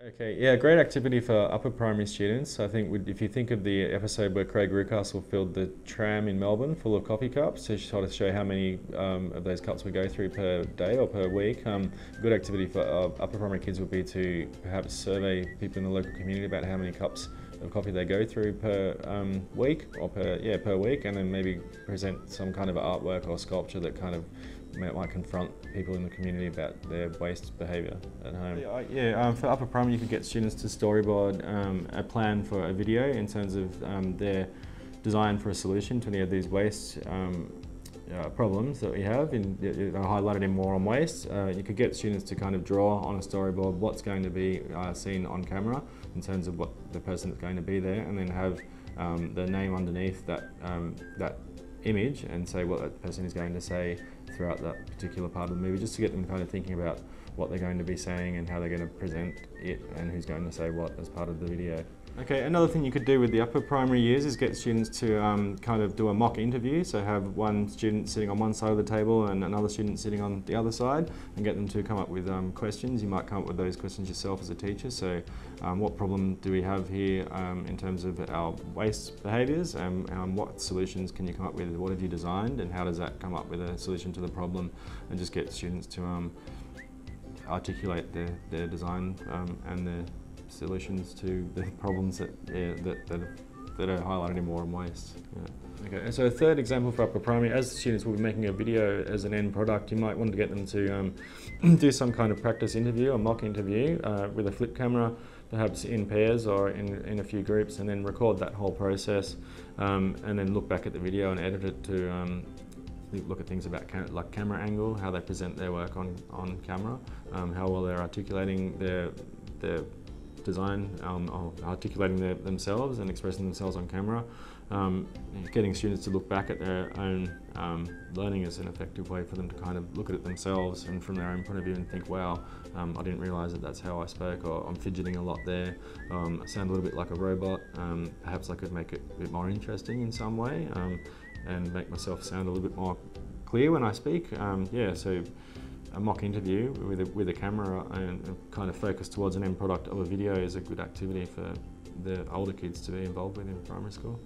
Okay, yeah, great activity for upper primary students. I think if you think of the episode where Craig Rucastle filled the tram in Melbourne full of coffee cups to try to show how many of those cups we go through per day or per week, good activity for upper primary kids would be to perhaps survey people in the local community about how many cups of coffee they go through per week or per week, and then maybe present some kind of artwork or sculpture that kind of might confront people in the community about their waste behaviour at home. For upper primary you could get students to storyboard a plan for a video in terms of their design for a solution to any of these waste problems that we have, highlighted in more on waste. You could get students to kind of draw on a storyboard what's going to be seen on camera in terms of what the person that's going to be there, and then have the name underneath that image and say what that person is going to say throughout that particular part of the movie, just to get them kind of thinking about what they're going to be saying and how they're going to present it and who's going to say what as part of the video. Okay, another thing you could do with the upper primary years is get students to kind of do a mock interview, so have one student sitting on one side of the table and another student sitting on the other side, and get them to come up with questions. You might come up with those questions yourself as a teacher, so what problem do we have here in terms of our waste behaviours, and what solutions can you come up with, what have you designed, and how does that come up with a solution to the problem, and just get students to articulate their design and their solutions to the problems that are highlighted in more and waste. Yeah. Okay, and so a third example for upper primary, as the students will be making a video as an end product, you might want to get them to do some kind of practice interview or mock interview with a flip camera, perhaps in pairs or in a few groups, and then record that whole process, and then look back at the video and edit it to look at things about like camera angle, how they present their work on camera, how well they're articulating their design, articulating themselves and expressing themselves on camera. Getting students to look back at their own learning is an effective way for them to kind of look at it themselves and from their own point of view and think, wow, I didn't realise that that's how I spoke, or I'm fidgeting a lot there, I sound a little bit like a robot, perhaps I could make it a bit more interesting in some way, and make myself sound a little bit more clear when I speak. So a mock interview with a camera and kind of focus towards an end product of a video is a good activity for the older kids to be involved with in primary school.